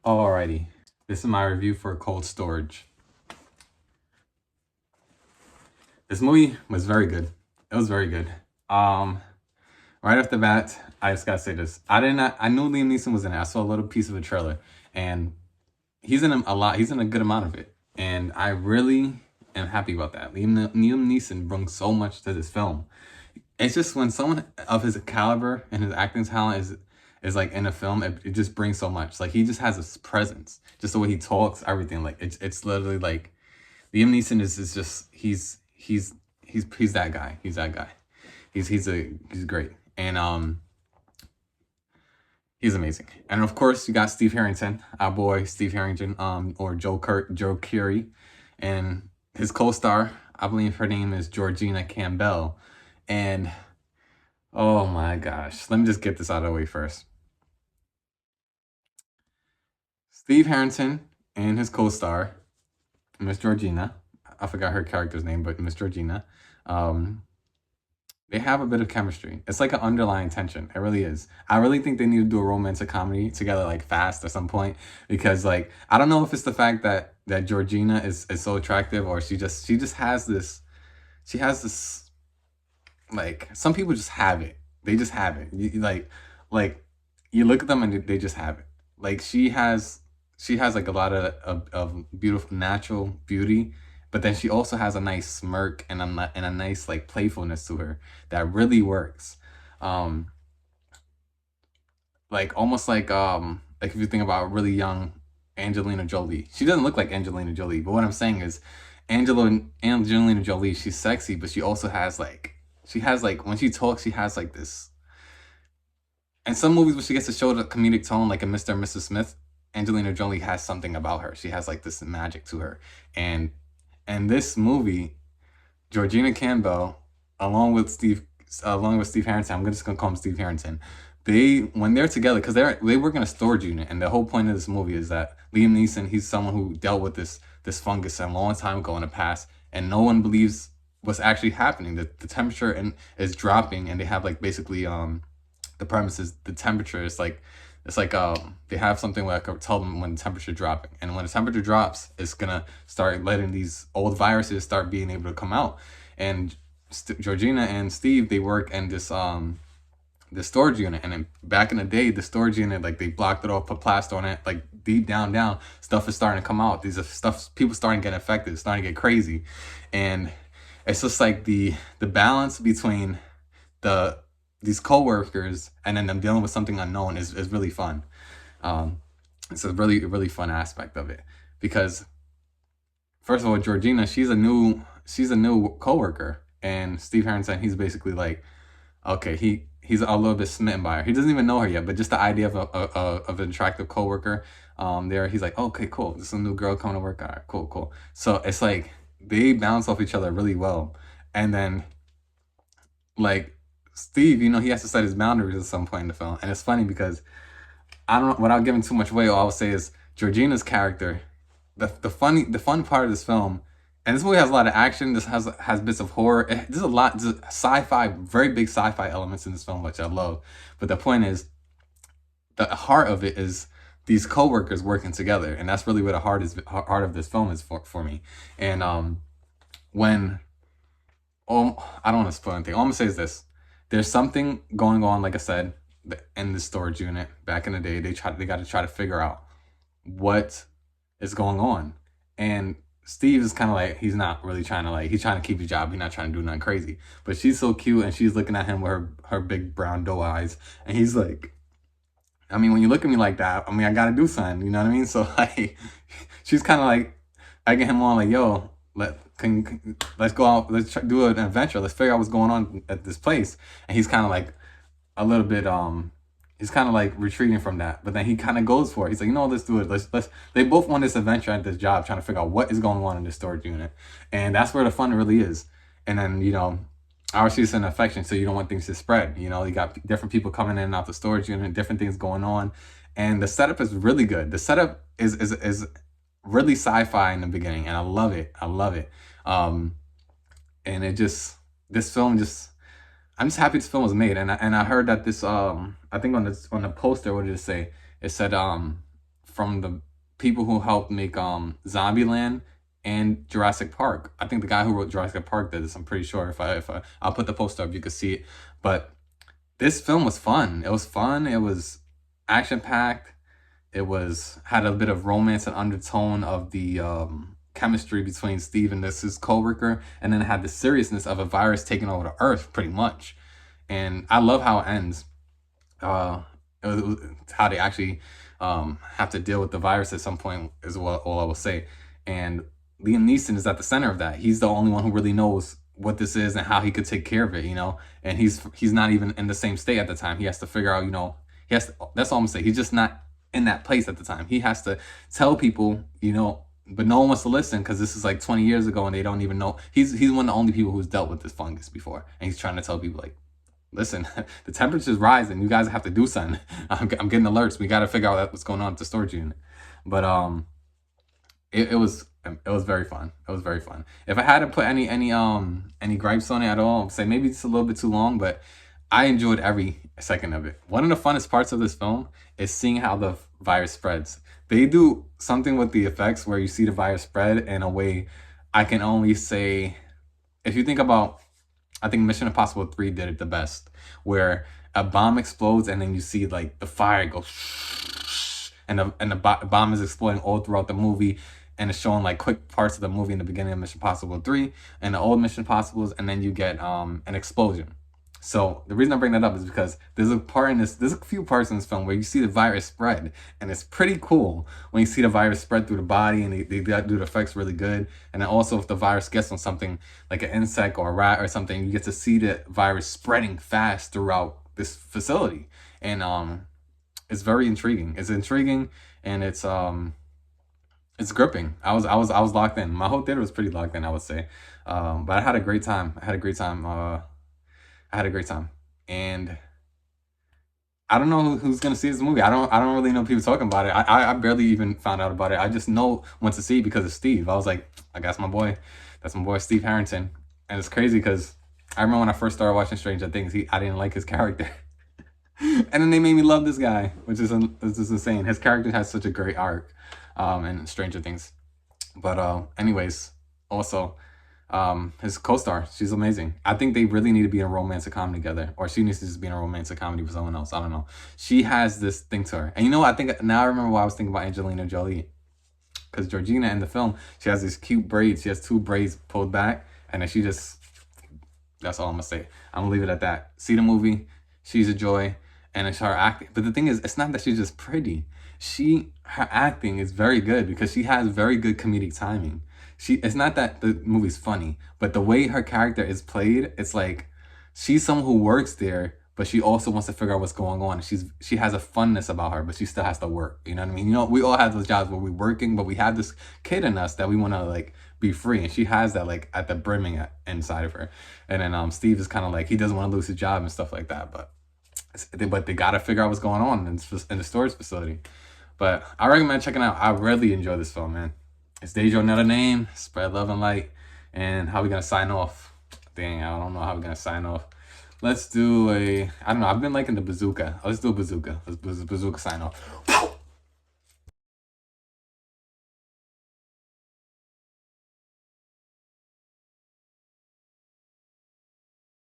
Alrighty, this is my review for Cold Storage. This movie was very good. It was very good. Um, right off the bat, I just gotta say this. I knew Liam Neeson was in it. I saw a little piece of a trailer, and he's in a lot. He's in a good amount of it, and I really am happy about that. Liam Neeson brings so much to this film. It's just when someone of his caliber and his acting talent is like in a film, it just brings so much. Like he just has this presence, just the way he talks, everything. Like it's literally like Liam Neeson is just he's that guy. He's that guy. He's great. And he's amazing. And of course you got Steve Harrington, our boy Steve Harrington, or Joe Keery, and his co-star, I believe her name is Georgina Campbell. And oh my gosh, let me just get this out of the way first. Steve Harrington and his co-star, Miss Georgina, I forgot her character's name, but Miss Georgina, um, they have a bit of chemistry. It's like an underlying tension. It really is. I really think they need to do a romantic comedy together, like fast at some point, because like I don't know if it's the fact that Georgina is so attractive, or she just has this. She has this, like, some people just have it. They just have it. Like you look at them and they just have it. Like she has like a lot of beautiful natural beauty, but then she also has a nice smirk and a nice like playfulness to her that really works. Um, like almost like if you think about really young Angelina Jolie, she doesn't look like Angelina Jolie, but what I'm saying is Angelina Jolie, she's sexy, but she has like when she talks, she has like this. In some movies, when she gets to show the comedic tone, like in Mr. and Mrs. Smith, Angelina Jolie has something about her. She has like this magic to her, and this movie, Georgina Campbell, along with Steve Harrington, just gonna call him Steve Harrington. When they're together, because they work in a storage unit, and the whole point of this movie is that Liam Neeson, he's someone who dealt with this fungus a long time ago in the past, and no one believes what's actually happening. The temperature is dropping, and they have like basically the premise is the temperature is like they have something where I could tell them when the temperature dropping, and when the temperature drops, it's gonna start letting these old viruses start being able to come out. And Georgina and Steve, they work in this storage unit, and then back in the day, the storage unit, like, they blocked it off, put plaster on it, like deep down stuff is starting to come out. These are stuff, people starting to get infected, it's starting to get crazy. And it's just like the balance between the these coworkers and then them dealing with something unknown is really fun. Um, it's a really fun aspect of it, because first of all, Georgina, she's a new coworker, and Steve Harrington, he's basically like, okay, he's a little bit smitten by her. He doesn't even know her yet, but just the idea of an attractive coworker, there, he's like, okay, cool, this is a new girl coming to work. All right, cool. So it's like they bounce off each other really well, and then like Steve, he has to set his boundaries at some point in the film, and it's funny because I don't, without giving too much away, all I'll say is Georgina's character. The fun part of this film, and this movie has a lot of action. This has bits of horror. There's a lot, there's sci-fi, very big sci-fi elements in this film, which I love. But the point is, the heart of it is these coworkers working together, and that's really what the heart of this film is for me. And when I don't want to spoil anything. All I'm gonna say is this: there's something going on. Like I said, in the storage unit back in the day, they got to try to figure out what is going on. And Steve is kind of like, he's not really trying to, like, he's trying to keep his job. He's not trying to do nothing crazy. But she's so cute, and she's looking at him with her big brown doe eyes, and he's like, I mean, when you look at me like that, I mean, I gotta do something. You know what I mean? So like, she's kind of like egging him on, like, yo, let's go out, do an adventure, let's figure out what's going on at this place. And he's kind of like a little bit he's kind of like retreating from that, but then he kind of goes for it. He's like, let's do it. Let's. They both want this adventure at this job, trying to figure out what is going on in this storage unit, and that's where the fun really is. And then obviously it's an affection, so you don't want things to spread. You got different people coming in and out the storage unit, different things going on, and the setup is really good. The setup is really sci-fi in the beginning, and I love it. I love it. And this film just, I'm just happy this film was made. And I heard that this I think on the poster, what did it say? It said from the people who helped make Zombieland and Jurassic Park. I think the guy who wrote Jurassic Park did this. I'm pretty sure. I'll put the poster up, you can see it. But this film was fun. It was fun. It was action packed. It was had a bit of romance and undertone of the chemistry between Steve and his coworker, and then it had the seriousness of a virus taking over the Earth, pretty much. And I love how it ends. Uh, it was how they actually have to deal with the virus at some point is what all I will say. And Liam Neeson is at the center of that. He's the only one who really knows what this is and how he could take care of it, you know. And he's not even in the same state at the time. He has to figure out, you know, he has to, that's all I'm saying. He's just not in that place at the time. He has to tell people, you know, but no one wants to listen because this is like 20 years ago and they don't even know. He's one of the only people who's dealt with this fungus before, and he's trying to tell people like, listen, the temperature's rising. You guys have to do something. I'm getting alerts. We got to figure out what's going on at the storage unit. But it was very fun. It was very fun. If I had to put any gripes on it at all, I'd say maybe it's a little bit too long, but I enjoyed every second of it. One of the funnest parts of this film is seeing how the virus spreads. They do something with the effects where you see the virus spread in a way I can only say, if you think about, I think Mission Impossible 3 did it the best, where a bomb explodes and then you see like the fire go and the bomb is exploding all throughout the movie, and it's showing like quick parts of the movie in the beginning of Mission Impossible 3 and the old Mission Impossibles, and then you get an explosion. So the reason I bring that up is because there's a few parts in this film where you see the virus spread, and it's pretty cool when you see the virus spread through the body, and they do the effects really good. And then also if the virus gets on something like an insect or a rat or something, you get to see the virus spreading fast throughout this facility. And it's very intriguing. It's intriguing, and it's gripping. I was locked in. My whole theater was pretty locked in, I would say. But I had a great time. I had a great time, and I don't know who's gonna see this movie. I don't really know people talking about it. I barely even found out about it. I just know when to see it because of Steve. I was like, I guess that's my boy Steve Harrington, and it's crazy because I remember when I first started watching Stranger Things, I didn't like his character, and then they made me love this guy, which is insane. His character has such a great arc, in Stranger Things. But anyways, also. His co-star, she's amazing. I think they really need to be in a romantic comedy together, or she needs to just be in a romantic comedy with someone else. I don't know. She has this thing to her, and you know what? I think now I remember why I was thinking about Angelina Jolie, because Georgina in the film, she has these cute braids. She has two braids pulled back, and then she just. That's all I'm gonna say. I'm gonna leave it at that. See the movie. She's a joy, and it's her acting. But the thing is, it's not that she's just pretty. Her acting is very good because she has very good comedic timing. It's not that the movie's funny, but the way her character is played, it's like she's someone who works there, but she also wants to figure out what's going on. She has a funness about her, but she still has to work. You know what I mean? You know, we all have those jobs where we're working, but we have this kid in us that we want to like be free, and she has that like at the brimming inside of her. And then Steve is kind of like, he doesn't want to lose his job and stuff like that, but they gotta figure out what's going on in the storage facility. But I recommend checking out. I really enjoy this film, man. It's Dejo, another name. Spread love and light. And how we gonna sign off? Dang, I don't know how we're gonna sign off. Let's do I don't know. I've been liking the bazooka. Let's do a bazooka. Let's bazooka sign off.